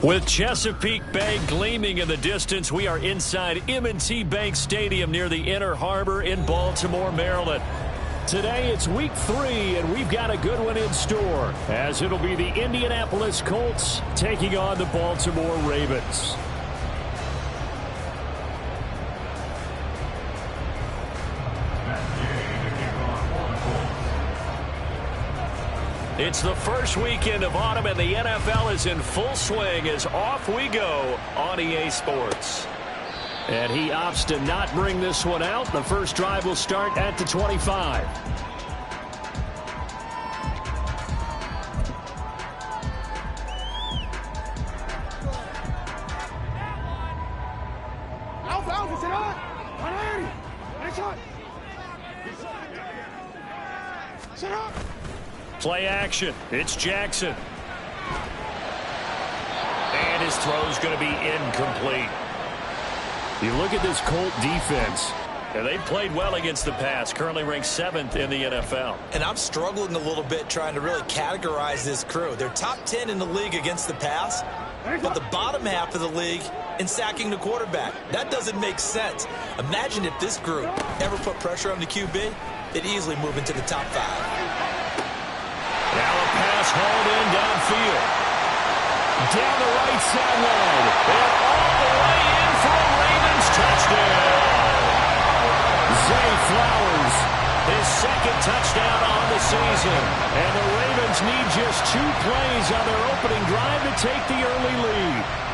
With Chesapeake Bay gleaming in the distance, we are inside M&T Bank Stadium near the Inner Harbor in Baltimore, Maryland. Today it's week 3, and we've got a good one in store, as it'll be the Indianapolis Colts taking on the Baltimore Ravens. It's the first weekend of autumn, and the NFL is in full swing as off we go on EA Sports. And he opts to not bring this one out. The first drive will start at the 25. Play action. It's Jackson. And his throw's going to be incomplete. You look at this Colt defense, and they've played well against the pass, currently ranked 7th in the NFL. And I'm struggling a little bit trying to really categorize this crew. They're top 10 in the league against the pass, but the bottom half of the league in sacking the quarterback. That doesn't make sense. Imagine if this group ever put pressure on the QB, they'd easily move into the top 5. Now a pass hauled in downfield. Down the right sideline. And all the way in for a Ravens touchdown. Zay Flowers, his second touchdown on the season. And the Ravens need just 2 plays on their opening drive to take the early lead.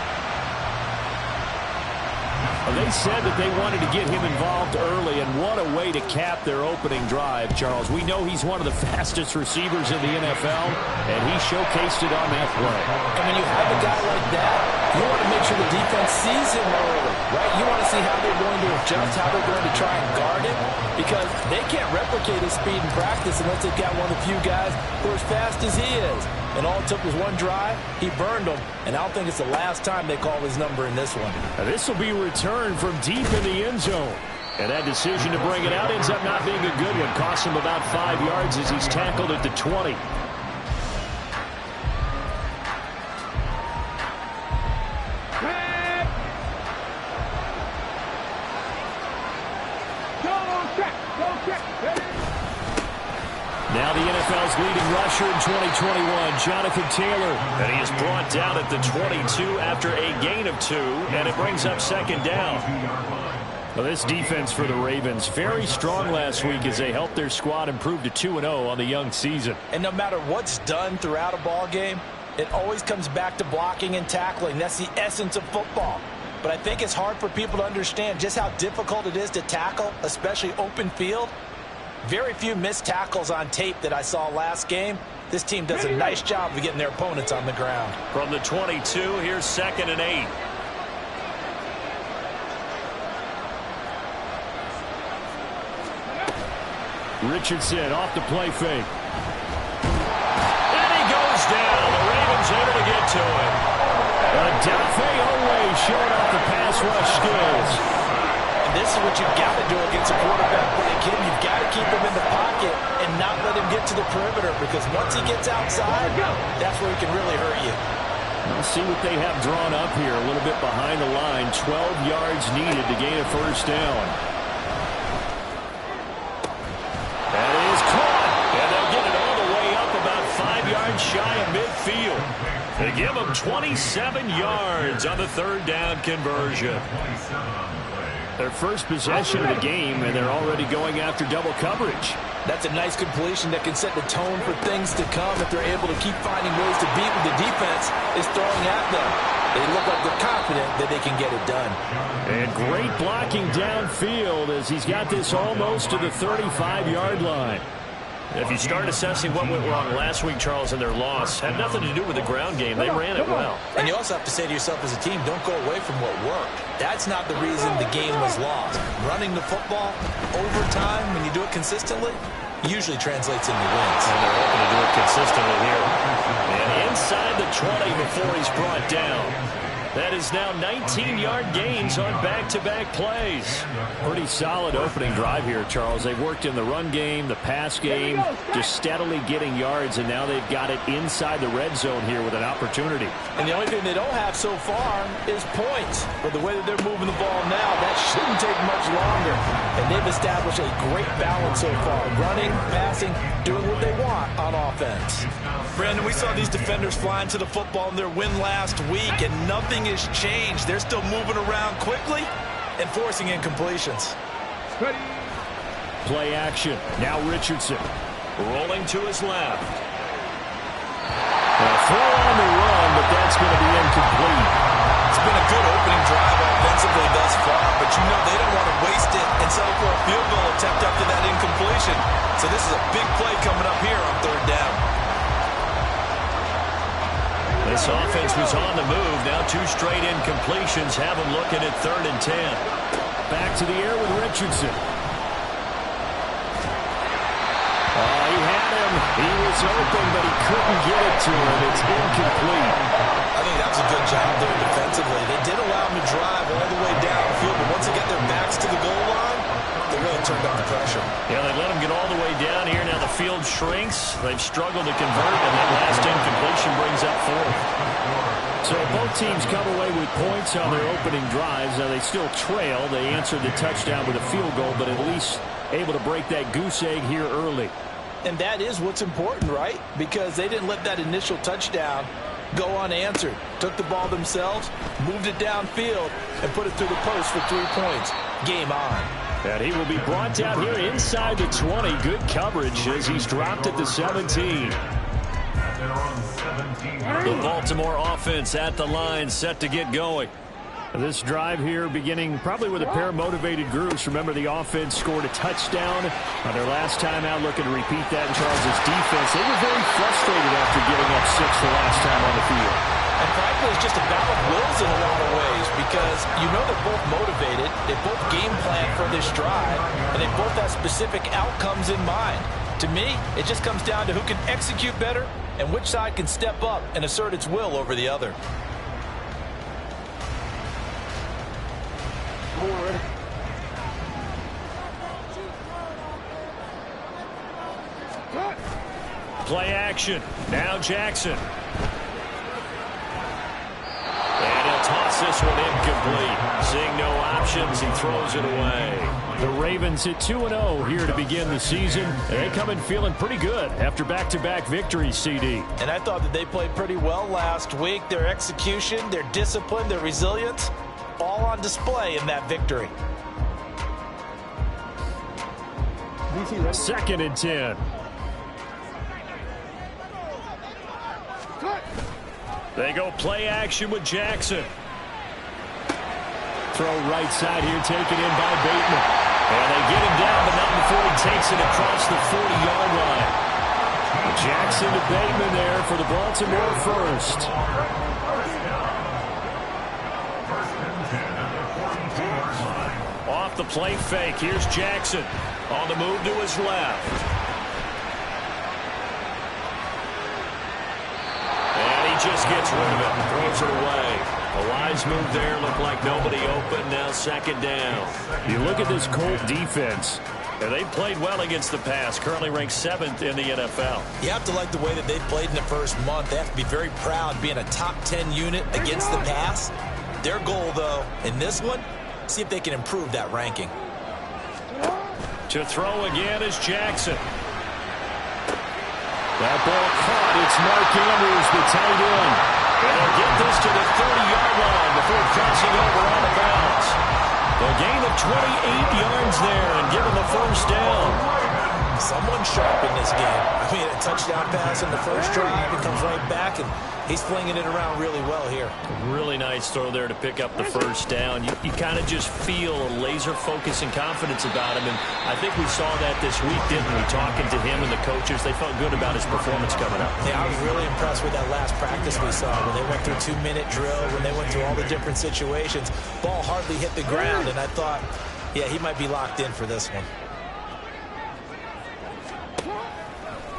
They said that they wanted to get him involved early, and what a way to cap their opening drive, Charles. We know he's one of the fastest receivers in the NFL, and he showcased it on that play. And when you have a guy like that, you want to make sure the defense sees him early, right? You want to see how they're going to adjust, how they're going to try and guard him, because they can't replicate his speed in practice unless they've got one of the few guys who are as fast as he is. And all it took was one drive. He burned them, and I don't think it's the last time they call his number in this one. Now, this will be returned from deep in the end zone. And that decision to bring it out ends up not being a good one. Costs him about 5 yards as he's tackled at the 20. Now the NFL's leading rusher in 2021, Jonathan Taylor. And he is brought down at the 22 after a gain of 2, and it brings up second down. Well, this defense for the Ravens, very strong last week as they helped their squad improve to 2-0 on the young season. And no matter what's done throughout a ball game, it always comes back to blocking and tackling. That's the essence of football. But I think it's hard for people to understand just how difficult it is to tackle, especially open field. Very few missed tackles on tape that I saw last game. This team does a nice job of getting their opponents on the ground. From the 22, here's 2nd and 8. Richardson off the play fake. And he goes down. The Ravens able to get to him. Dafe Owe showing off the pass rush skills. And this is what you've got to do against a quarterback play. Again, you've got to keep him in the pocket and not let him get to the perimeter, because once he gets outside, that's where he can really hurt you. We'll see what they have drawn up here. A little bit behind the line. 12 yards needed to gain a first down. That is caught. And they'll get it all the way up about 5 yards shy of midfield. They give them 27 yards on the 3rd down conversion. Their first possession of the game, and they're already going after double coverage. That's a nice completion that can set the tone for things to come if they're able to keep finding ways to beat what the defense is throwing at them. They look like they're confident that they can get it done. And great blocking downfield as he's got this almost to the 35-yard line. If you start assessing what went wrong last week, Charles, and their loss, had nothing to do with the ground game. They ran it well. And you also have to say to yourself as a team, don't go away from what worked. That's not the reason the game was lost. Running the football over time, when you do it consistently, usually translates into wins. And they're hoping to do it consistently here. And inside the 20 before he's brought down. That is now 19-yard gains on back-to-back plays. Pretty solid opening drive here, Charles. They've worked in the run game, the pass game, just steadily getting yards, and now they've got it inside the red zone here with an opportunity. And the only thing they don't have so far is points. But the way that they're moving the ball now, that shouldn't take much longer. And they've established a great balance so far. Running, passing, doing what they want on offense. Brandon, we saw these defenders flying to the football in their win last week, and nothing has changed. They're still moving around quickly and forcing incompletions. Play action. Now Richardson rolling to his left. A throw on the run, but that's going to be incomplete. It's been a good opening drive offensively thus far, but you know they don't want to waste it and settle for a field goal attempt after that incompletion. So this is a big play coming up here on third down. This offense was on the move. Now 2 straight incompletions have them looking at 3rd and 10. Back to the air with Richardson. He had him. He was open, but he couldn't get it to him. It's incomplete. I think that was a good job there defensively. They did allow him to drive all the way downfield, but once they get their backs to the goal line, they really turned up the pressure. Yeah, they let him get all the way down here. Now the field shrinks. They've struggled to convert, and that last incompletion brings up 4th. So both teams come away with points on their opening drives. Now they still trail. They answered the touchdown with a field goal, but at least able to break that goose egg here early. And that is what's important, right? Because they didn't let that initial touchdown go unanswered. Took the ball themselves, moved it downfield, and put it through the post for 3 points. Game on. And he will be brought down here inside the 20. Good coverage as he's dropped at the 17. The Baltimore offense at the line, set to get going. This drive here beginning probably with a pair of motivated groups. Remember, the offense scored a touchdown on their last time out, looking to repeat that in Charles' defense. They were very frustrated after giving up 6 the last time on the field. And frankly, it's just a battle of wills in a lot of ways because you know they're both motivated, they both game plan for this drive, and they both have specific outcomes in mind. To me, it just comes down to who can execute better and which side can step up and assert its will over the other. Play action. Now Jackson. And he'll toss this one incomplete. Seeing no options, he throws it away. The Ravens at 2-0 here to begin the season. They come in feeling pretty good after back-to-back victories, CD. And I thought that they played pretty well last week. Their execution, their discipline, their resilience, all on display in that victory. 2nd and 10. They go play action with Jackson. Throw right side here, taken in by Bateman. And they get him down, but not before he takes it across the 40-yard line. Jackson to Bateman there for the Baltimore first. Off the play fake, here's Jackson. On the move to his left. Just gets rid of it and throws it away. A wise move there. Looked like nobody open. Now 2nd down. You look at this Colt defense. And they played well against the pass. Currently ranked 7th in the NFL. You have to like the way that they've played in the first month. They have to be very proud being a top 10 unit against the pass. Their goal, though, in this one, see if they can improve that ranking. To throw again is Jackson. That ball caught. It's Mark Andrews, the tight end. And they'll get this to the 30-yard line before crossing over out of bounds. They'll gain of 28 yards there and give them a first down. Someone sharp in this game. I mean, a touchdown pass in the first drive. It comes right back, and he's flinging it around really well here. Really nice throw there to pick up the first down. You kind of just feel a laser focus and confidence about him, and I think we saw that this week, didn't we? Talking to him and the coaches, they felt good about his performance coming up. Yeah, I was really impressed with that last practice we saw when they went through 2-minute drill, when they went through all the different situations. Ball hardly hit the ground, and I thought, yeah, he might be locked in for this one.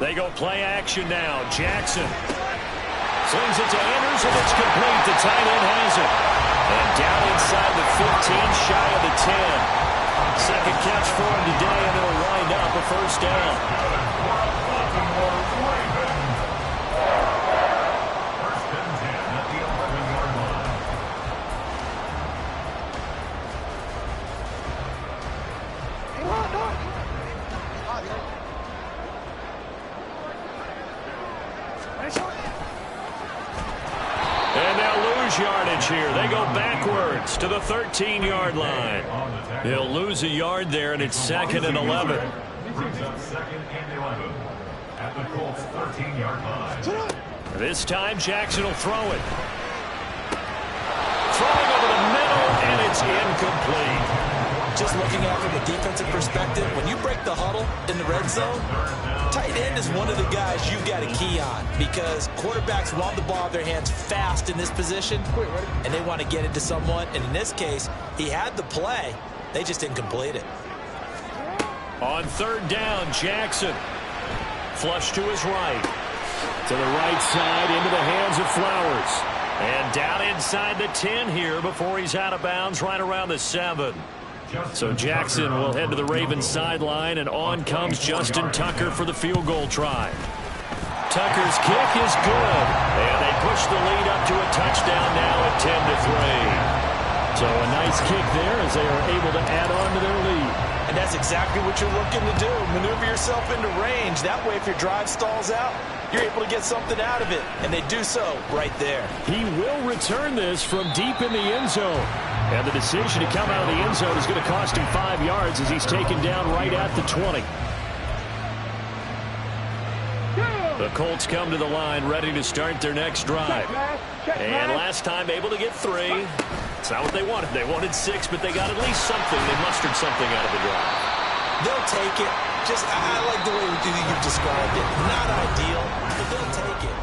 They go play action now. Jackson Slings it to Anderson. It's complete. The tight end has it. And down inside the 15, shy of the 10. Second catch for him today, and it'll wind up a first down. And they'll lose yardage here. They go backwards to the 13-yard line. They'll lose a yard there, and it's 2nd and 11. At the Colts 13-yard line. This time, Jackson will throw it. Throwing over the middle, and it's incomplete. Just looking at it from a defensive perspective, when you break the huddle in the red zone, tight end is one of the guys you've got to key on because quarterbacks want the ball in their hands fast in this position, and they want to get it to someone. And in this case, he had the play. They just didn't complete it. On 3rd down, Jackson. Flush to his right. To the right side, into the hands of Flowers. And down inside the 10 here before he's out of bounds right around the 7. So Jackson will head to the Ravens sideline, and on comes Justin Tucker for the field goal try. Tucker's kick is good, and they push the lead up to a touchdown now at 10-3. So a nice kick there as they are able to add on to their lead. And that's exactly what you're looking to do. Maneuver yourself into range. That way, if your drive stalls out, you're able to get something out of it. And they do so right there. He will return this from deep in the end zone. And the decision to come out of the end zone is going to cost him 5 yards as he's taken down right at the 20. The Colts come to the line ready to start their next drive. And last time able to get 3. It's not what they wanted. They wanted 6, but they got at least something. They mustered something out of the drive. They'll take it. Just, I like the way you've described it. Not ideal, but they'll take it.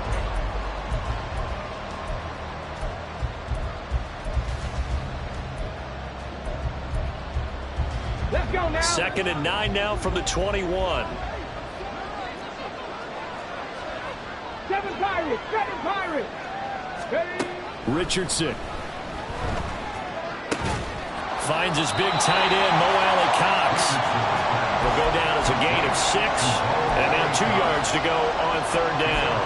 Let's go now. 2nd and 9 now from the 21. 7 Pirates. 7 Pirates. Ready? Richardson. Finds his big tight end, Mo Alley Cox. Will go down as a gain of 6. And now 2 yards to go on 3rd down.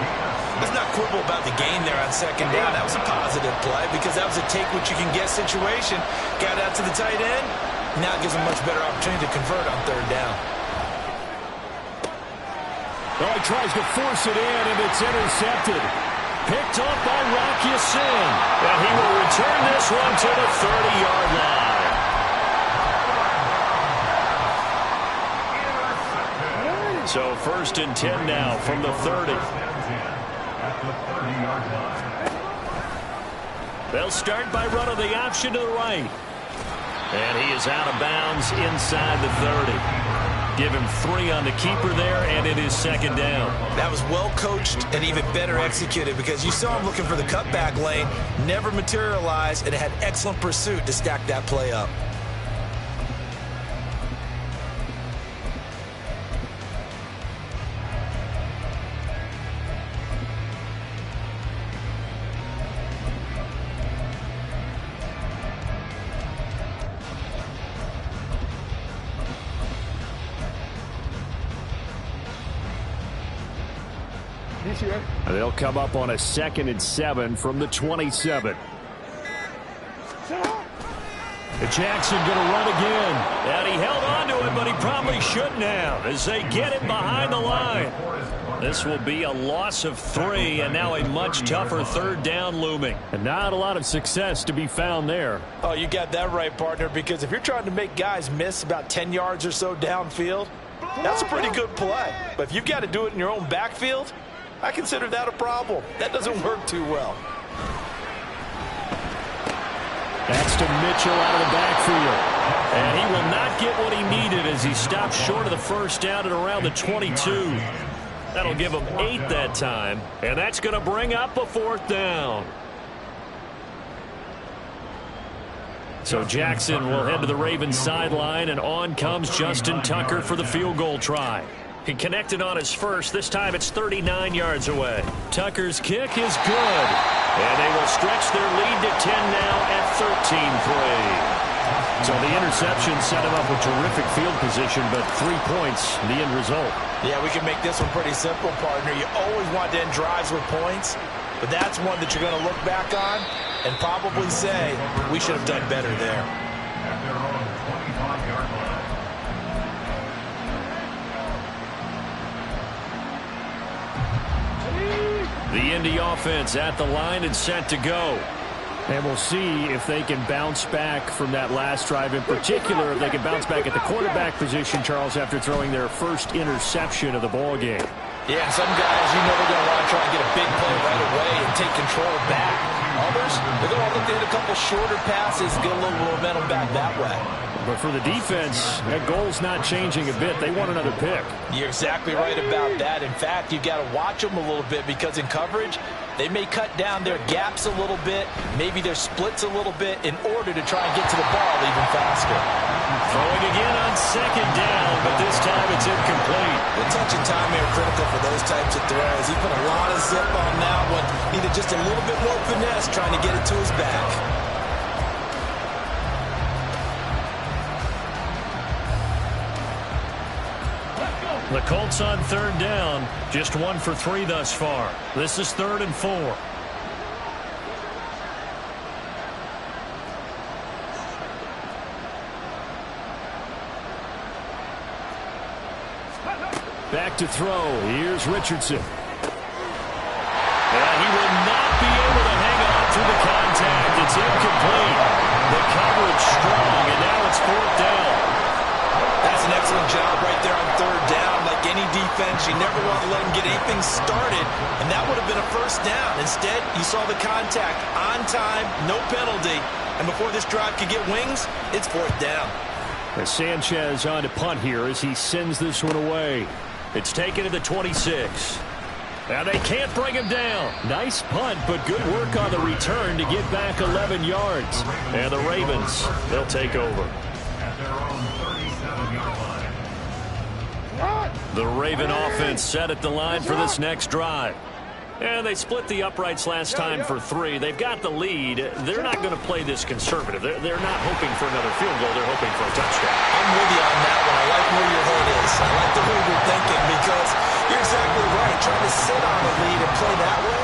Let's not quibble about the gain there on 2nd down. That was a positive play because that was a take-what-you-can-get situation. Got out to the tight end. Now it gives him a much better opportunity to convert on 3rd down. Oh, he tries to force it in, and it's intercepted. Picked up by Rock Ya-Sin. And he will return this one to the 30-yard line. So 1st and 10 now from the 30. They'll start by running the option to the right. And he is out of bounds inside the 30. Give him 3 on the keeper there, and it is 2nd down. That was well coached and even better executed because you saw him looking for the cutback lane, never materialized, and had excellent pursuit to stack that play up. They'll come up on a 2nd and 7 from the 27. Jackson going to run again. And he held on to it, but he probably shouldn't have as they get him behind the line. This will be a loss of 3, and now a much tougher 3rd down looming. And not a lot of success to be found there. Oh, you got that right, partner, because if you're trying to make guys miss about 10 yards or so downfield, that's a pretty good play. But if you've got to do it in your own backfield, I consider that a problem. That doesn't work too well. That's to Mitchell out of the backfield. And he will not get what he needed as he stopped short of the 1st down at around the 22. That'll give him 8 that time. And that's going to bring up a 4th down. So Jackson will head to the Ravens sideline, and on comes Justin Tucker for the field goal try. He connected on his first. This time it's 39 yards away. Tucker's kick is good. And they will stretch their lead to 10 now at 13-3. So the interception set him up with terrific field position, but 3 points, the end result. Yeah, we can make this one pretty simple, partner. You always want to end drives with points, but that's one that you're going to look back on and probably say, we should have done better there. At their own 25-yard line. The Indy offense at the line and set to go. And we'll see if they can bounce back from that last drive. In particular, if they can bounce back at the quarterback position, Charles, after throwing their first interception of the ball game. Yeah, some guys, you know, they're going to want to try and get a big play right away and take control back. Others, they're going to look to hit a couple shorter passes, get a little momentum back that way. But for the defense, that goal's not changing a bit. They want another pick. You're exactly right about that. In fact, you've got to watch them a little bit because in coverage, they may cut down their gaps a little bit, maybe their splits a little bit in order to try and get to the ball even faster. Throwing again on second down, but this time it's incomplete. The touch and time are critical for those types of throws. He put a lot of zip on that one. Needed just a little bit more finesse trying to get it to his back. The Colts on third down, just 1 for 3 thus far. This is 3rd and 4. Back to throw. Here's Richardson. And he will not be able to hang on through the contact. It's incomplete. The coverage strong, and now it's 4th down. That's an excellent job right there on 3rd down. Like any defense, you never want to let them get anything started, and that would have been a 1st down. Instead, you saw the contact on time, no penalty, and before this drive could get wings, it's 4th down. As Sanchez on to punt here as he sends this one away. It's taken to the 26. Now they can't bring him down. Nice punt, but good work on the return to get back 11 yards. And the Ravens, they'll take over. At their own 37-yard line. The Raven offense set at the line for this next drive. And they split the uprights last time for 3. They've got the lead. They're not going to play this conservative. They're not hoping for another field goal. They're hoping for a touchdown. I'm with you on that one. I like where your head is. I like the way you're thinking because you're exactly right. Trying to sit on the lead and play that way,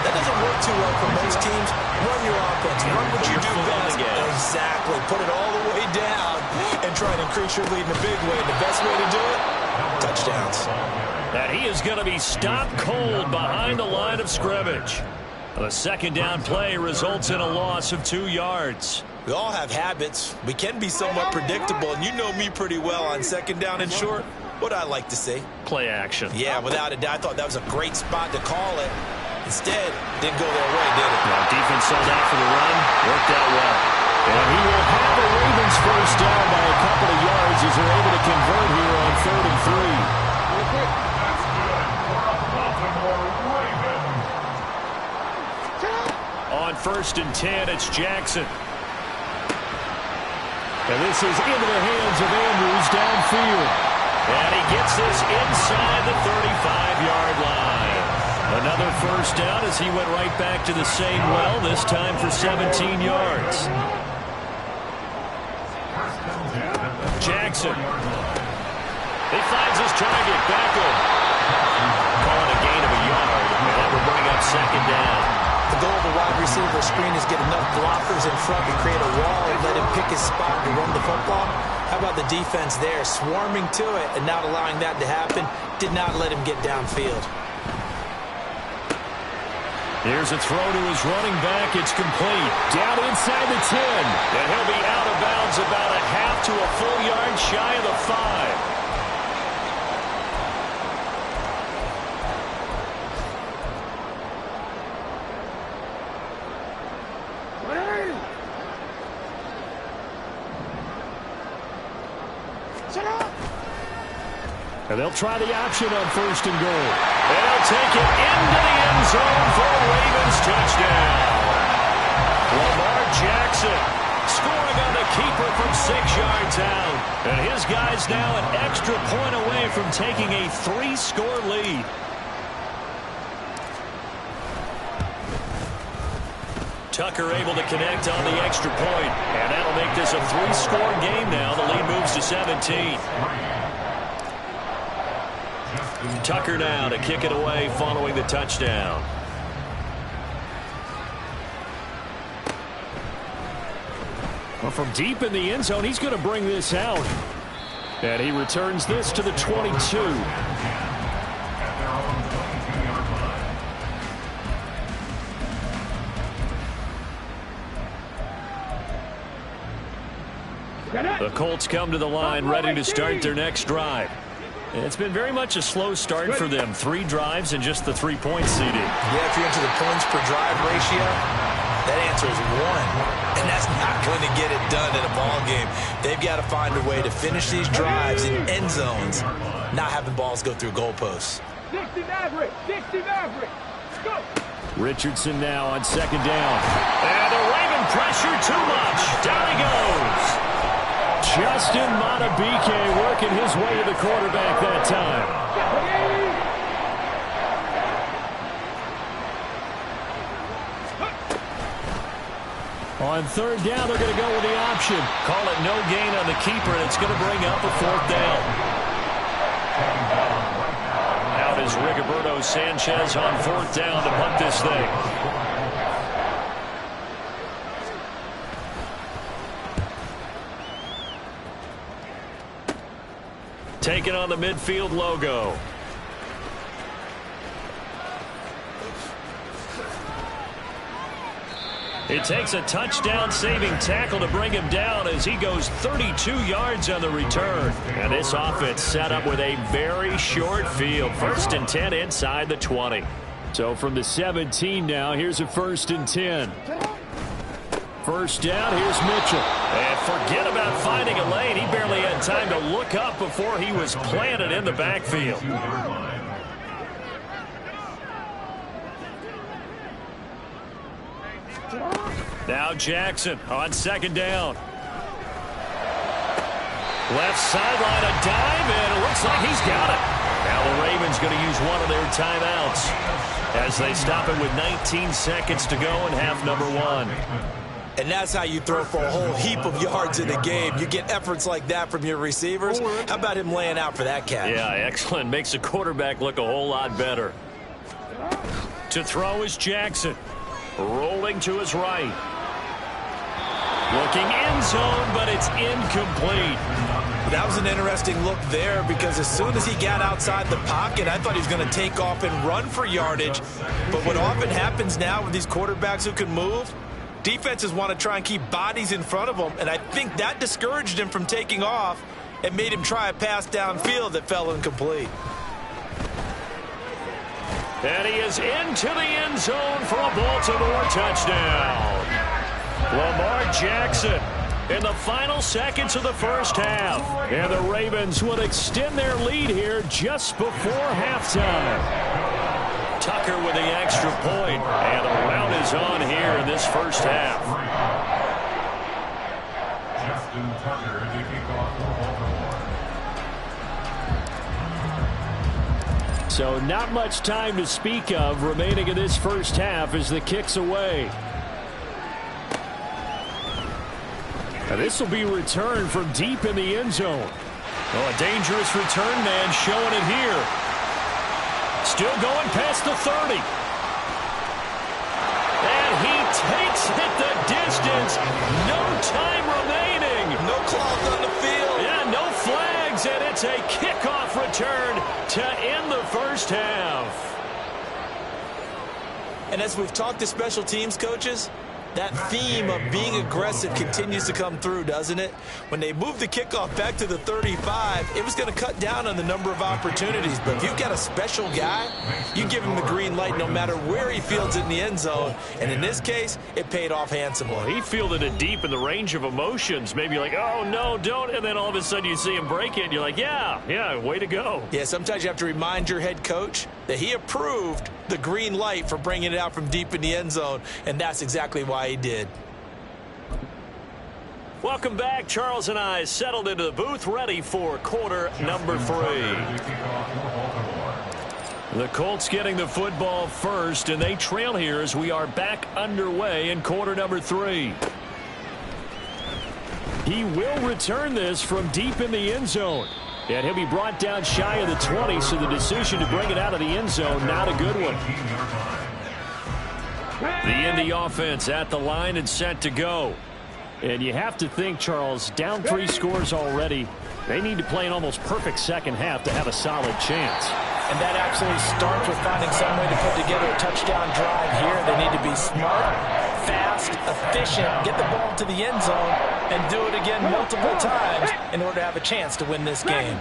that doesn't work too well for most teams. Run your offense. Run what you do best. Exactly. Put it all the way down and try to increase your lead in a big way. The best way to do it, touchdowns. And he is going to be stopped cold behind the line of scrimmage. The 2nd down play results in a loss of 2 yards. We all have habits. We can be somewhat predictable, and you know me pretty well on 2nd down and short. What I like to see. Play action. Yeah, without a doubt. I thought that was a great spot to call it. Instead, didn't go their way, did it? Now, defense sold out for the run. Worked out well. And he will have the Ravens 1st down by a couple of yards as they're able to convert here on 3rd and 3. That's good for a Baltimore Ravens. On 1st and 10, it's Jackson. And this is into the hands of Andrews downfield. And he gets this inside the 35-yard line. Another 1st down as he went right back to the same well, this time for 17 yards. Jackson. He finds his target, Beckham. Calling a gain of a yard, and that will bring up 2nd down. The goal of the wide receiver screen is get enough blockers in front to create a wall and let him pick his spot to run the football. How about the defense there, swarming to it and not allowing that to happen? Did not let him get downfield. Here's a throw to his running back. It's complete. Down inside the 10. And he'll be out of bounds about a half to a full yard shy of the 5. And they'll try the option on 1st and goal. And they'll take it into the end zone for a Ravens touchdown. Lamar Jackson Scoring on the keeper from 6 yards out. And his guys now an extra point away from taking a 3-score lead. Tucker able to connect on the extra point. And that'll make this a 3-score game now. The lead moves to 17. Tucker now to kick it away following the touchdown. Well, from deep in the end zone, he's going to bring this out. And he returns this to the 22. The Colts come to the line ready to start their next drive. It's been very much a slow start for them. 3 drives and just the 3-point CD. Yeah, if you're into the points per drive ratio, that answer is 1. And that's not going to get it done in a ball game. They've got to find a way to finish these drives in end zones, not having balls go through goalposts. 60 Maverick, 60 Maverick. Go. Richardson now on 2nd down. And the Raven pressure too much. Down he goes. Justin Madubuike working his way to the quarterback that time. On 3rd down, they're going to go with the option. Call it no gain on the keeper, and it's going to bring up a 4th down. Out is Rigoberto Sanchez on 4th down to punt this thing. Taking on the midfield logo. It takes a touchdown-saving tackle to bring him down as he goes 32 yards on the return. And this offense set up with a very short field. 1st and 10 inside the 20. So from the 17 now, here's a 1st and 10. 1st down, here's Mitchell. And forget about finding a lane. He barely had time to look up before he was planted in the backfield. Now Jackson on 2nd down. Left sideline, a dive, and it looks like he's got it. Now the Ravens going to use one of their timeouts as they stop it with 19 seconds to go in half number 1. And that's how you throw for a whole heap of yards in a game. You get efforts like that from your receivers. How about him laying out for that catch? Yeah, excellent. Makes the quarterback look a whole lot better. To throw is Jackson. Rolling to his right. Looking end zone, but it's incomplete. That was an interesting look there because as soon as he got outside the pocket, I thought he was going to take off and run for yardage. But what often happens now with these quarterbacks who can move, defenses want to try and keep bodies in front of them, and I think that discouraged him from taking off and made him try a pass downfield that fell incomplete. And he is into the end zone for a Baltimore touchdown. Lamar Jackson in the final seconds of the 1st half. And the Ravens will extend their lead here just before halftime. Tucker with the extra point, and the round is on here in this 1st half. Justin Tucker to kick off for Baltimore. So not much time to speak of remaining in this 1st half as the kick's away. Now this will be returned from deep in the end zone. Oh, a dangerous return man showing it here. Still going past the 30. And he takes it the distance. No time remaining. No clogs on the field. Yeah, no flags, and it's a kickoff return to end the 1st half. And as we've talked to special teams coaches, that theme of being aggressive continues to come through, doesn't it? When they moved the kickoff back to the 35, it was going to cut down on the number of opportunities. But if you've got a special guy, you give him the green light no matter where he fields it in the end zone. And in this case, it paid off handsomely. Well, he fielded it deep in the range of emotions. Maybe like, oh, no, don't. And then all of a sudden you see him break it, and you're like, yeah, way to go. Yeah, sometimes you have to remind your head coach that he approved the green light for bringing it out from deep in the end zone, and that's exactly why he did. Welcome back. Charles and I settled into the booth, ready for quarter number 3. The Colts getting the football first, and they trail here as we are back underway in quarter number 3. He will return this from deep in the end zone. And he'll be brought down shy of the 20, so the decision to bring it out of the end zone, not a good one. The Indy offense at the line and set to go. And you have to think, Charles, down 3 scores already. They need to play an almost perfect second half to have a solid chance. And that absolutely starts with finding some way to put together a touchdown drive here. They need to be smart, fast, efficient, get the ball to the end zone, and do it again multiple times in order to have a chance to win this game.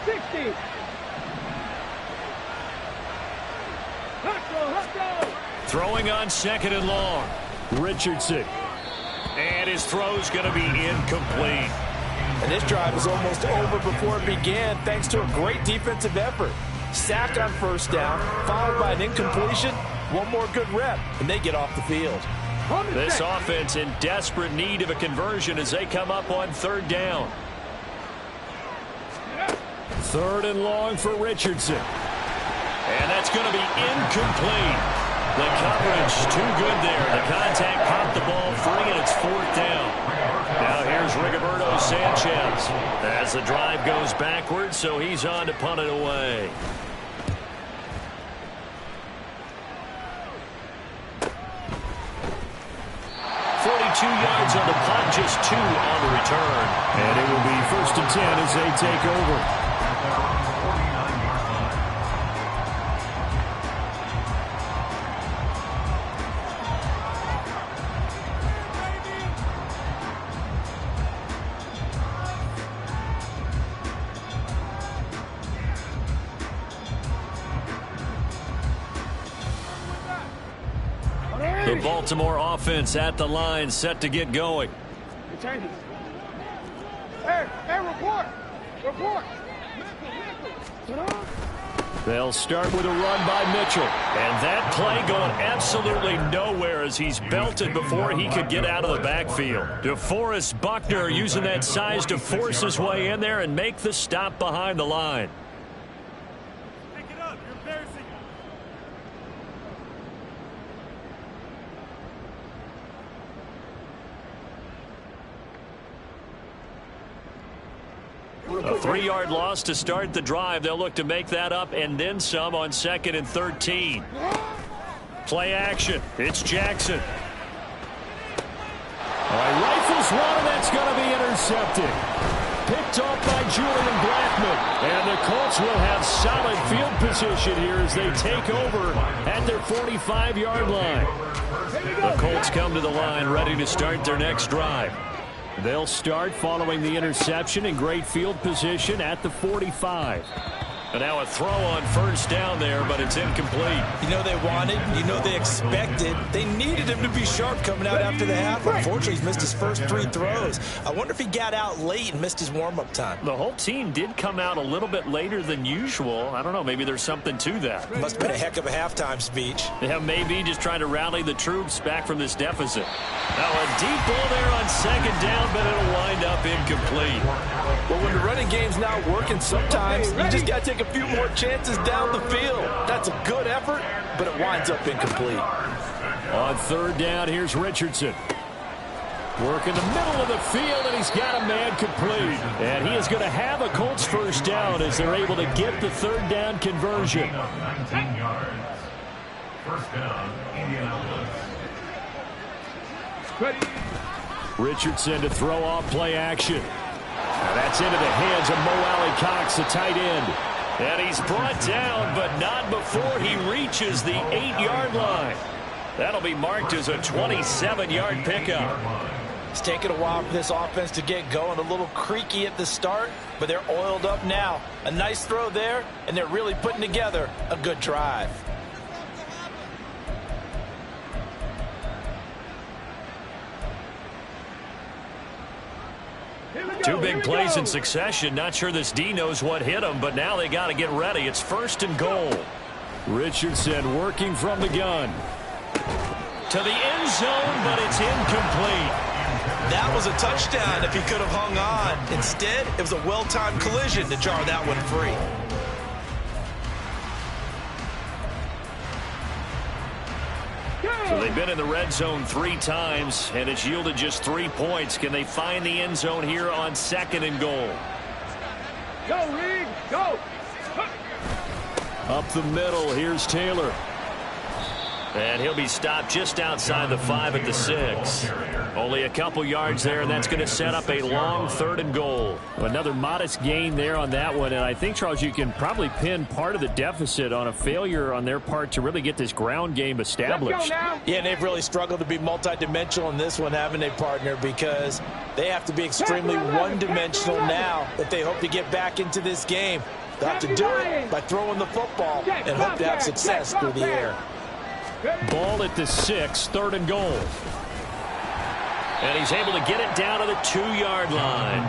Throwing on 2nd and long. Richardson. And his throw's going to be incomplete. And this drive is almost over before it began thanks to a great defensive effort. Sack on 1st down, followed by an incompletion. One more good rep, and they get off the field. This offense in desperate need of a conversion as they come up on 3rd down. 3rd and long for Richardson. And that's going to be incomplete. The coverage too good there. The contact popped the ball free, and it's 4th down. Now here's Rigoberto Sanchez as the drive goes backwards, so he's on to punt it away. Yards on the punt, just 2 on the return. And it will be 1st and 10 as they take over. The Baltimore offense at the line, set to get going. Hey, report! They'll start with a run by Mitchell. And that play going absolutely nowhere as he's belted before he could get out of the backfield. DeForest Buckner using that size to force his way in there and make the stop behind the line. Pick it up, you're embarrassing. A 3-yard loss to start the drive. They'll look to make that up and then some on 2nd and 13. Play action. It's Jackson. All right, rifles one, and that's going to be intercepted. Picked off by Julian Blackman. And the Colts will have solid field position here as they take over at their 45-yard line. The Colts come to the line ready to start their next drive. They'll start following the interception in great field position at the 45. And now a throw on 1st down there, but it's incomplete. You know they wanted, you know they expected. They needed him to be sharp coming out after the half. Unfortunately, he's missed his first 3 throws. I wonder if he got out late and missed his warm-up time. The whole team did come out a little bit later than usual. I don't know, maybe there's something to that. Must have been a heck of a halftime speech. Yeah, maybe just trying to rally the troops back from this deficit. Now a deep ball there on 2nd down, but it'll wind up incomplete. Well, when the running game's not working, sometimes you just got to take a few more chances down the field. That's a good effort, but it winds up incomplete. On 3rd down, here's Richardson. Work in the middle of the field, and he's got a man complete. And he is going to have a Colts 1st down as they're able to get the 3rd down conversion. 19 yards. 1st down, Indianapolis. Richardson to throw off play action. Now that's into the hands of Mo Alley-Cox, the tight end. And he's brought down, but not before he reaches the 8-yard line. That'll be marked as a 27-yard pickup. It's taken a while for this offense to get going. A little creaky at the start, but they're oiled up now. A nice throw there, and they're really putting together a good drive. Two big plays in succession. Not sure this D knows what hit him, but now they got to get ready. It's 1st and goal. Richardson working from the gun. To the end zone, but it's incomplete. That was a touchdown if he could have hung on. Instead, it was a well-timed collision to jar that one free. So they've been in the red zone 3 times, and it's yielded just 3 points. Can they find the end zone here on 2nd and goal? Go, Reed, go! Up the middle, here's Taylor. And he'll be stopped just outside the 5 at the 6. Only a couple yards there, and that's going to set up a long 3rd and goal. Another modest gain there on that one, and I think, Charles, you can probably pin part of the deficit on a failure on their part to really get this ground game established. Yeah, and they've really struggled to be multidimensional in this one, haven't they, partner? Because they have to be extremely one-dimensional now if they hope to get back into this game. They'll have to do it by throwing the football and hope to have success through the air. Ball at the 6, 3rd and goal. And he's able to get it down to the 2-yard line.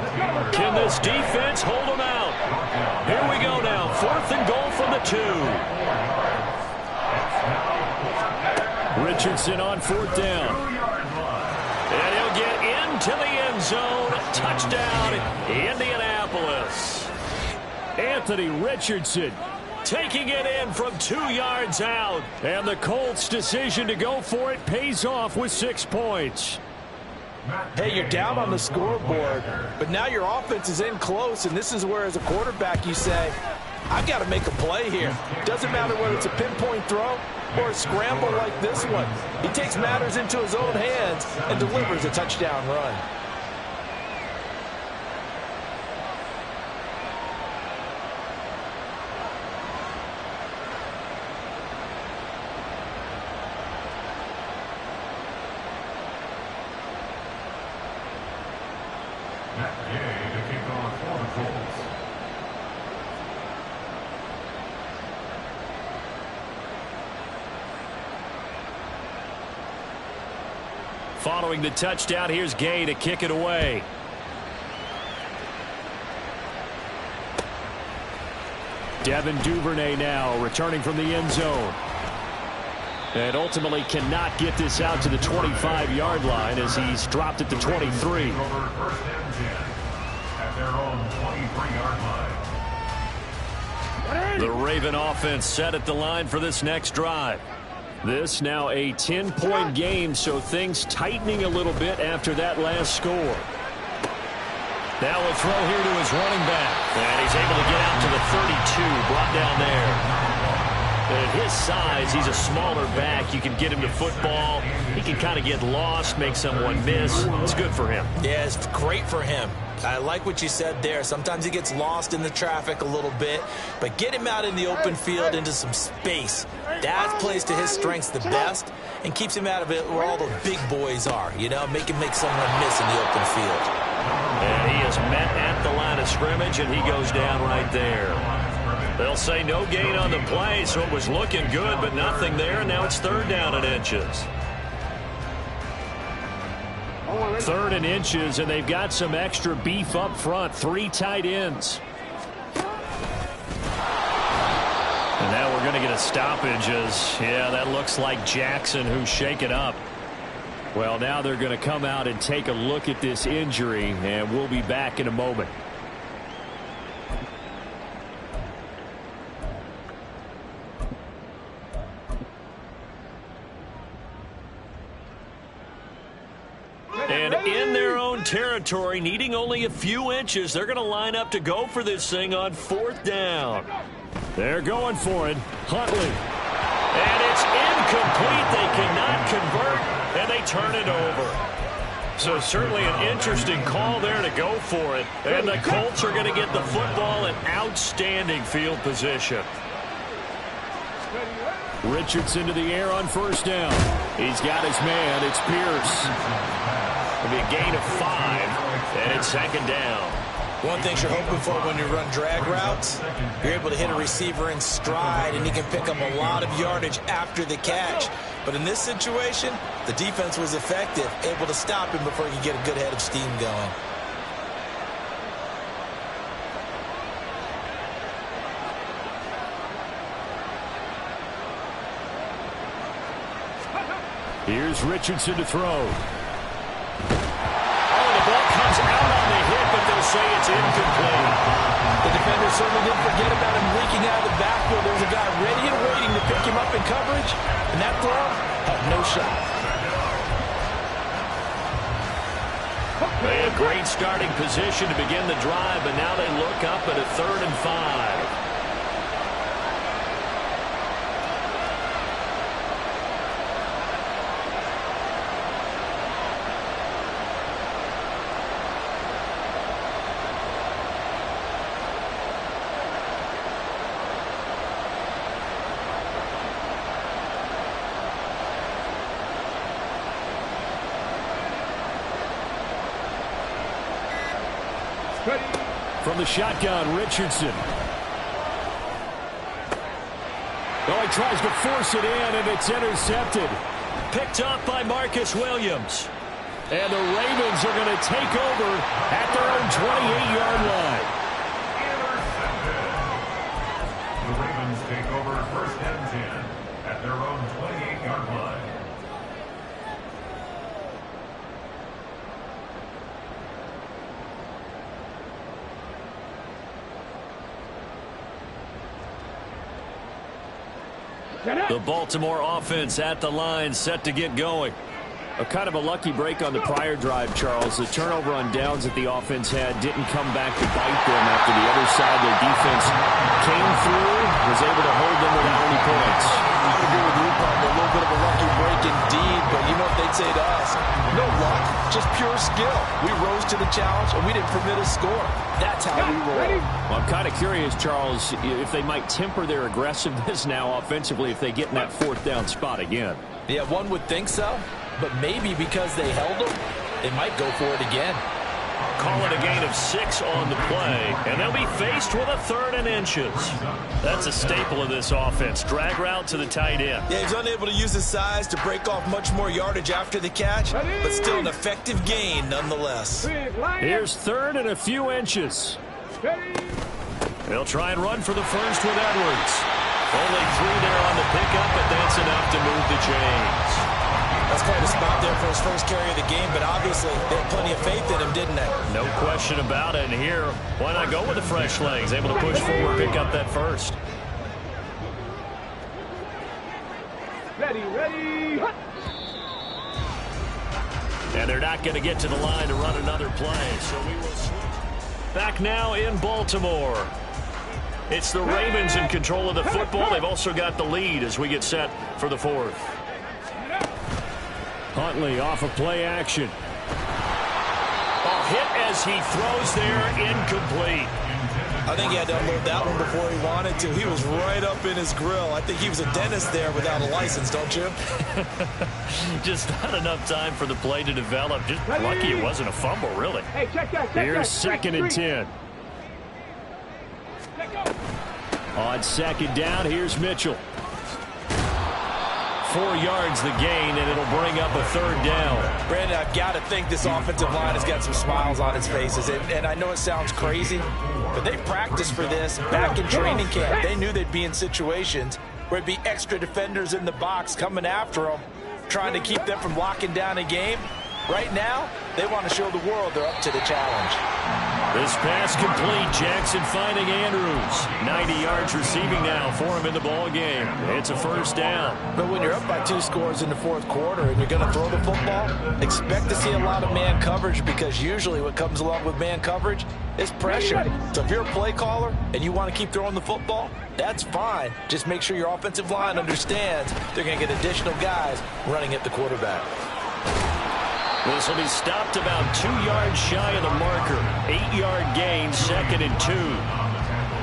Can this defense hold him out? Here we go now. 4th and goal from the 2. Richardson on 4th down. And he'll get into the end zone. Touchdown, Indianapolis. Anthony Richardson taking it in from 2 yards out. And the Colts' decision to go for it pays off with 6 points. Hey, you're down on the scoreboard, but now your offense is in close, and this is where, as a quarterback, you say, I've got to make a play here. Doesn't matter whether it's a pinpoint throw or a scramble like this one. He takes matters into his own hands and delivers a touchdown run. Following the touchdown, here's Gay to kick it away. Devin Duvernay now returning from the end zone. And ultimately cannot get this out to the 25-yard line as he's dropped at the 23. At their own 23-yard line. The Raven offense set at the line for this next drive. This now a 10-point game, so things tightening a little bit after that last score. Now will throw here to his running back. And he's able to get out to the 32, brought down there. And at his size, he's a smaller back. You can get him to football. He can kind of get lost, make someone miss. It's good for him. Yeah, it's great for him. I like what you said there. Sometimes he gets lost in the traffic a little bit, but get him out in the open field into some space. That plays to his strengths the best and keeps him out of it where all the big boys are, you know, make him make someone miss in the open field. And he is met at the line of scrimmage, and he goes down right there. They'll say no gain on the play, so it was looking good, but nothing there. Now it's 3rd down and inches. 3rd and inches, and they've got some extra beef up front. 3 tight ends. And now we're going to get a stoppage as, yeah, that looks like Jackson who's shaken up. Well, now they're going to come out and take a look at this injury, and we'll be back in a moment. And in their own territory, needing only a few inches, they're going to line up to go for this thing on 4th down. They're going for it. Huntley. And it's incomplete. They cannot convert, and they turn it over. So certainly an interesting call there to go for it. And the Colts are going to get the football in outstanding field position. Richardson to the air on 1st down. He's got his man. It's Pierce. It'll be a gain of 5, and it's 2nd down. One thing you're hoping for when you run drag routes, you're able to hit a receiver in stride, and he can pick up a lot of yardage after the catch. But in this situation, the defense was effective, able to stop him before he could get a good head of steam going. Here's Richardson to throw. say it's incomplete. The defender certainly didn't forget about him leaking out of the backfield. There was a guy ready and waiting to pick him up in coverage, and that throw had no shot. They had great starting position to begin the drive, but now they look up at a 3rd and 5. From the shotgun, Richardson. Oh, he tries to force it in, and it's intercepted. Picked up by Marcus Williams. And the Ravens are going to take over at their own 28-yard line. The Ravens take over 1st and 10 at their own 28-yard line. The Baltimore offense at the line, set to get going. A kind of a lucky break on the prior drive, Charles. The turnover on downs that the offense had didn't come back to bite them after the other side. Their defense came through, was able to hold them without any points. I would agree with you, probably a little bit of a lucky break indeed, but you know what they'd say to us? No luck, just pure skill. We rose to the challenge, and we didn't permit a score. That's how we roll. Well, I'm kind of curious, Charles, if they might temper their aggressiveness now offensively if they get in that 4th down spot again. Yeah, one would think so, but maybe because they held them, they might go for it again. Call it a gain of 6 on the play, and they'll be faced with a 3rd and inches. That's a staple of this offense. Drag route to the tight end. Yeah, he's unable to use his size to break off much more yardage after the catch, but still an effective gain nonetheless. Here's 3rd and a few inches. They'll try and run for the first with Edwards. Only 3 there on the pickup, but that's enough to move the chains. That's quite a spot there for his first carry of the game, but obviously they had plenty of faith in him, didn't they? No question about it. And here, why not go with the fresh legs? Able to push forward, pick up that first. Ready. And they're not going to get to the line to run another play, so we will switch. Back now in Baltimore. It's the Ravens in control of the football. They've also got the lead as we get set for the 4th. Huntley off of play action. A hit as he throws there, incomplete. I think he had to unload that one before he wanted to. He was right up in his grill. I think he was a dentist there without a license, don't you? Just not enough time for the play to develop. Just lucky it wasn't a fumble, really. Hey, check that. Here's 2nd and 10. On 2nd down, here's Mitchell. 4 yards the gain, and it'll bring up a 3rd down. Brandon, I've got to think this offensive line has got some smiles on its faces. And I know it sounds crazy, but they practiced for this back in training camp. They knew they'd be in situations where it'd be extra defenders in the box coming after them, trying to keep them from locking down a game. Right now, they want to show the world they're up to the challenge. This pass complete. Jackson finding Andrews. 90 yards receiving now for him in the ball game. It's a 1st down. But when you're up by 2 scores in the 4th quarter and you're going to throw the football, expect to see a lot of man coverage, because usually what comes along with man coverage is pressure. So if you're a play caller and you want to keep throwing the football, that's fine. Just make sure your offensive line understands they're going to get additional guys running at the quarterback. This will be stopped about 2 yards shy of the marker. 8-yard gain, 2nd and 2.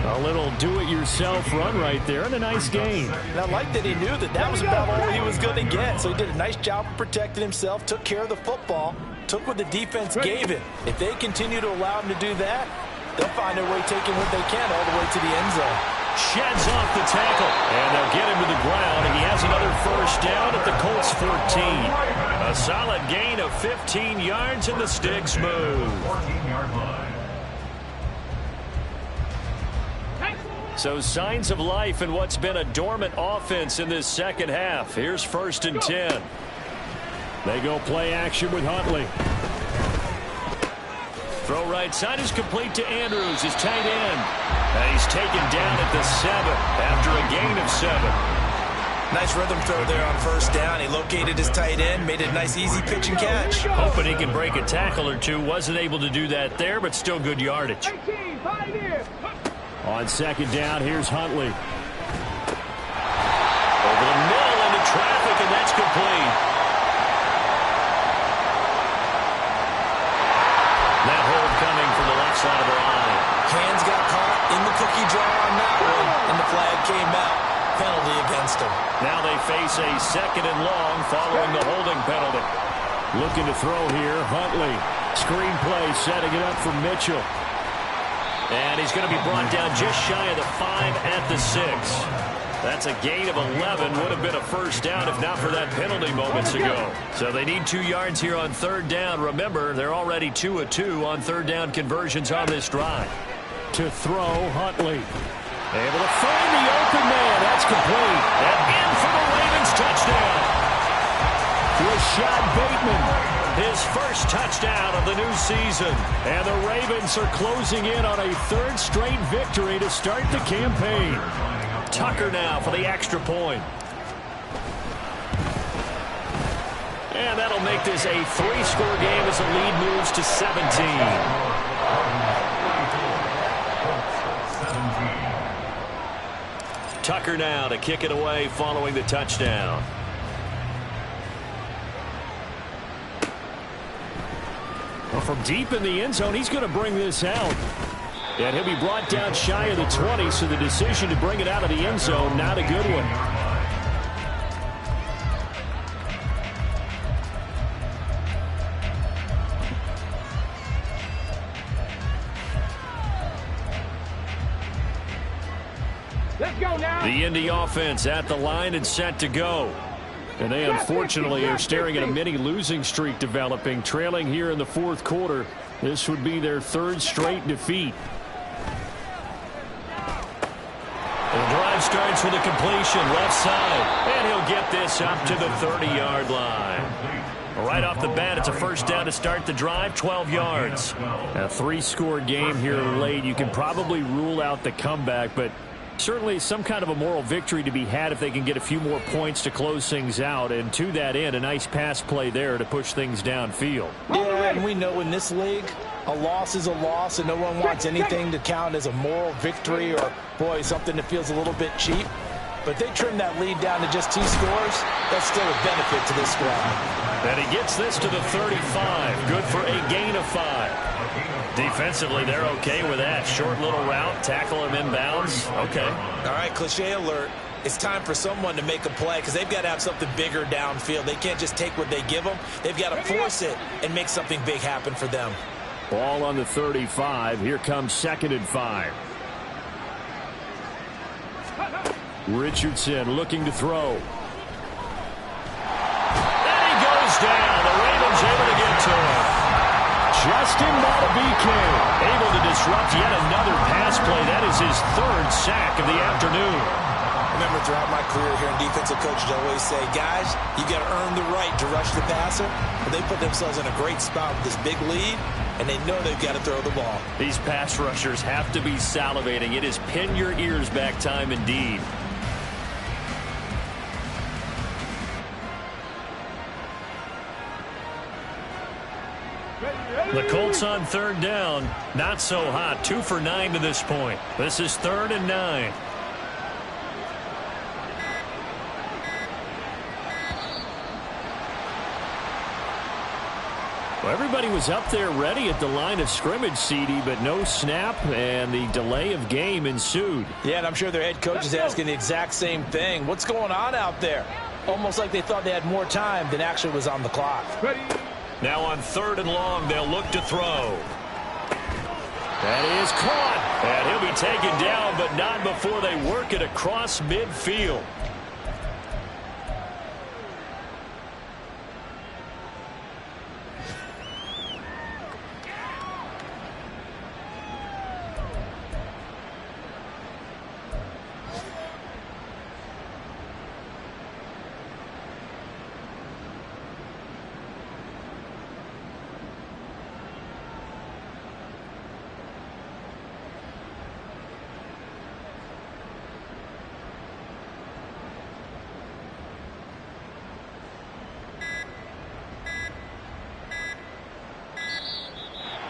A little do-it-yourself run right there, and a nice gain. And I like that he knew that that was about all he was going to get. So he did a nice job of protecting himself, took care of the football, took what the defense gave him. If they continue to allow him to do that, they'll find their way taking what they can all the way to the end zone. Sheds off the tackle, and they'll get him to the ground, and he has another 1st down at the Colts 14. A solid gain of 15 yards, and the sticks move. 14-yard line. So signs of life in what's been a dormant offense in this 2nd half. Here's 1st and 10. They go play action with Huntley. Throw right side is complete to Andrews, his tight end. And he's taken down at the 7 after a gain of 7. Nice rhythm throw there on first down. He located his tight end, made it a nice easy pitch and catch. Hoping he can break a tackle or two. Wasn't able to do that there, but still good yardage. On second down, here's Huntley. Over the middle into traffic, and that's complete. That hold coming from the left side of the line. Hands got caught in the cookie jar on that one, and the flag came out. Penalty against him. Now they face a second and long following the holding penalty. Looking to throw here, Huntley. Screen play, setting it up for Mitchell. And he's going to be brought down just shy of the 5 at the 6. That's a gain of 11. Would have been a first down if not for that penalty moments ago. So they need 2 yards here on third down. Remember, they're already 2 of 2 on third down conversions on this drive. To throw, Huntley. Able to find the open man. That's complete. And in for the Ravens touchdown. Rashad Bateman, his first touchdown of the new season. And the Ravens are closing in on a 3rd straight victory to start the campaign. Tucker now for the extra point. And that'll make this a 3-score game as the lead moves to 17. Tucker now to kick it away following the touchdown. Well, from deep in the end zone, he's going to bring this out. And he'll be brought down shy of the 20, so the decision to bring it out of the end zone, not a good one. Let's go now. The Indy offense at the line and set to go. And they unfortunately are staring at a mini losing streak developing, trailing here in the 4th quarter. This would be their 3rd straight defeat. The drive starts with a completion left side, and he'll get this up to the 30-yard line. Right off the bat, it's a first down to start the drive, 12 yards. A 3-score game here late. You can probably rule out the comeback, but certainly some kind of a moral victory to be had if they can get a few more points to close things out. And to that end, a nice pass play there to push things downfield. Yeah, and we know in this league, a loss is a loss, and no one wants anything to count as a moral victory or, boy, something that feels a little bit cheap. But they trim that lead down to just 2 scores. That's still a benefit to this squad. And he gets this to the 35. Good for a gain of 5. Defensively, they're okay with that. Short little route, tackle him inbounds. Okay. All right, cliche alert. It's time for someone to make a play because they've got to have something bigger downfield. They can't just take what they give them. They've got to force it and make something big happen for them. Ball on the 35. Here comes 2nd and 5. Richardson looking to throw. And he goes down. The Ravens able to get to him. Justin Madubuike able to disrupt yet another pass play. That is his 3rd sack of the afternoon. Remember, throughout my career here in defensive coaches, I always say, guys, you got to earn the right to rush the passer. But they put themselves in a great spot with this big lead, and they know they've got to throw the ball. These pass rushers have to be salivating. It is pin your ears back time indeed. The Colts on 3rd down. Not so hot. 2 for 9 to this point. This is 3rd and 9. Well, everybody was up there ready at the line of scrimmage, CD, but no snap, and the delay of game ensued. Yeah, and I'm sure their head coach is asking the exact same thing. What's going on out there? Almost like they thought they had more time than actually was on the clock. Ready. Now on 3rd and long, they'll look to throw. That is caught. And he'll be taken down, but not before they work it across midfield.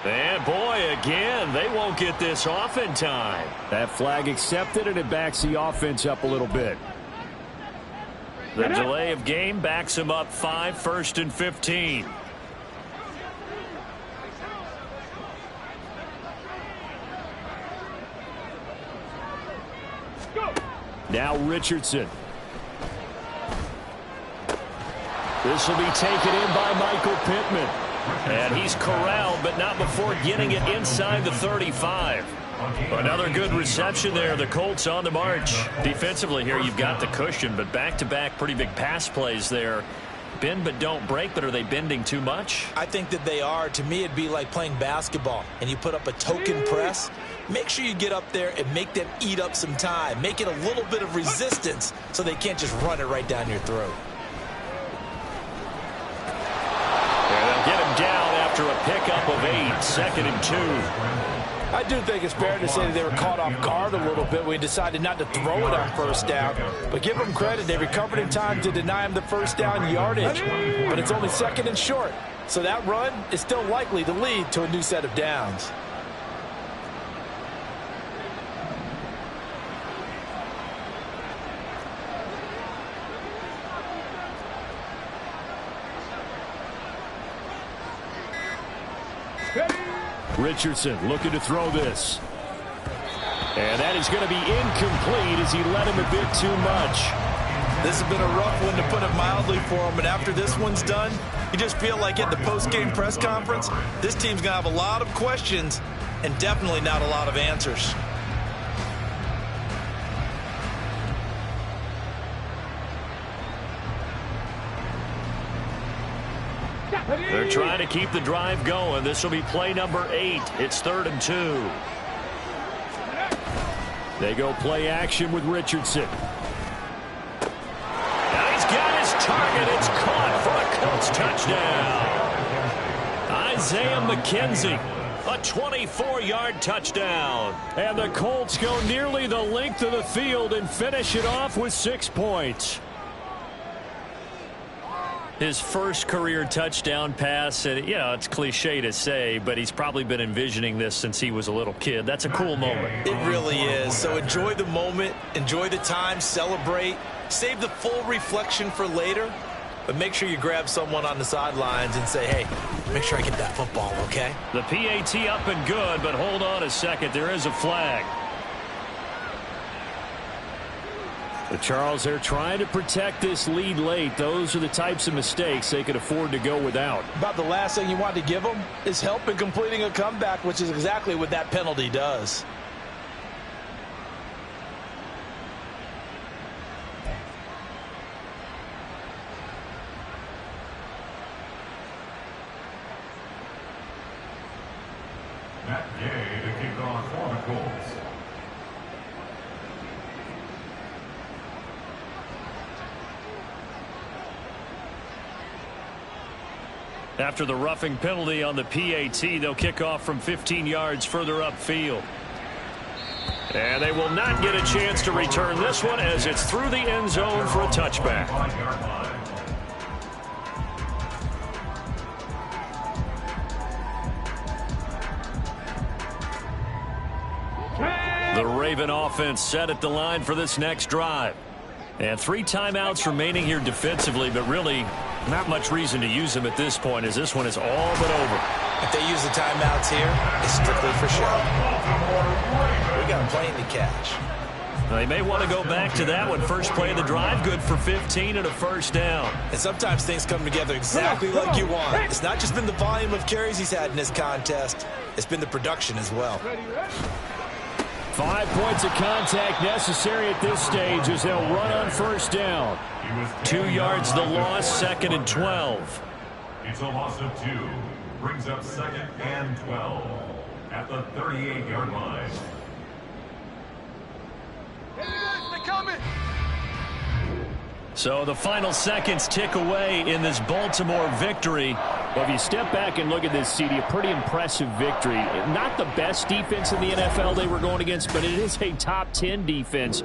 And boy, again, they won't get this off in time. That flag accepted, and it backs the offense up a little bit. The delay of game backs him up 5, 1st and 15. Now Richardson. This will be taken in by Michael Pittman. And he's corralled, but not before getting it inside the 35. Another good reception there. The Colts on the march. Defensively here, you've got the cushion, but back-to-back pretty big pass plays there. Bend but don't break, but are they bending too much? I think that they are. To me, it'd be like playing basketball, and you put up a token press. Make sure you get up there and make them eat up some time. Make it a little bit of resistance so they can't just run it right down your throat. Get him down after a pickup of 8, 2nd and 2. I do think it's fair to say that they were caught off guard a little bit when we decided not to throw it on 1st down. But give them credit. They recovered in time to deny him the 1st down yardage. But it's only 2nd and short. So that run is still likely to lead to a new set of downs. Richardson looking to throw this. And that is going to be incomplete as he let him a bit too much. This has been a rough one, to put it mildly, for him. But after this one's done, you just feel like at the post-game press conference, this team's going to have a lot of questions and definitely not a lot of answers. They're trying to keep the drive going. This will be play number 8. It's 3rd and 2. They go play action with Richardson. Now he's got his target. It's caught for a Colts touchdown. Isaiah McKenzie, a 24-yard touchdown. And the Colts go nearly the length of the field and finish it off with 6 points. His first career touchdown pass, and it's cliche to say, but he's probably been envisioning this since he was a little kid. That's a cool moment. It really is. So enjoy the moment, enjoy the time, celebrate, save the full reflection for later, but make sure you grab someone on the sidelines and say, hey, make sure I get that football, okay? The PAT up and good, but hold on a second. There is a flag. But Charles, they're trying to protect this lead late. Those are the types of mistakes they could afford to go without. About the last thing you want to give them is help in completing a comeback, which is exactly what that penalty does. Matt Gay to kick off for the Colts. After the roughing penalty on the PAT, they'll kick off from 15 yards further upfield. And they will not get a chance to return this one as it's through the end zone for a touchback. The Raven offense set at the line for this next drive. And 3 timeouts remaining here defensively, but really not much reason to use them at this point as this one is all but over. If they use the timeouts here, it's strictly for show. We got plenty to catch. They may want to go back to that one. First play of the drive, good for 15 and a 1st down. And sometimes things come together exactly like you want. It's not just been the volume of carries he's had in this contest. It's been the production as well. 5 points of contact necessary at this stage as they'll run on 1st down. 2 yards the loss, 2nd and 12. It's a loss of 2. Brings up 2nd and 12 at the 38-yard line. So the final seconds tick away in this Baltimore victory. Well, if you step back and look at this, CD, a pretty impressive victory. Not the best defense in the NFL they were going against, but it is a top 10 defense.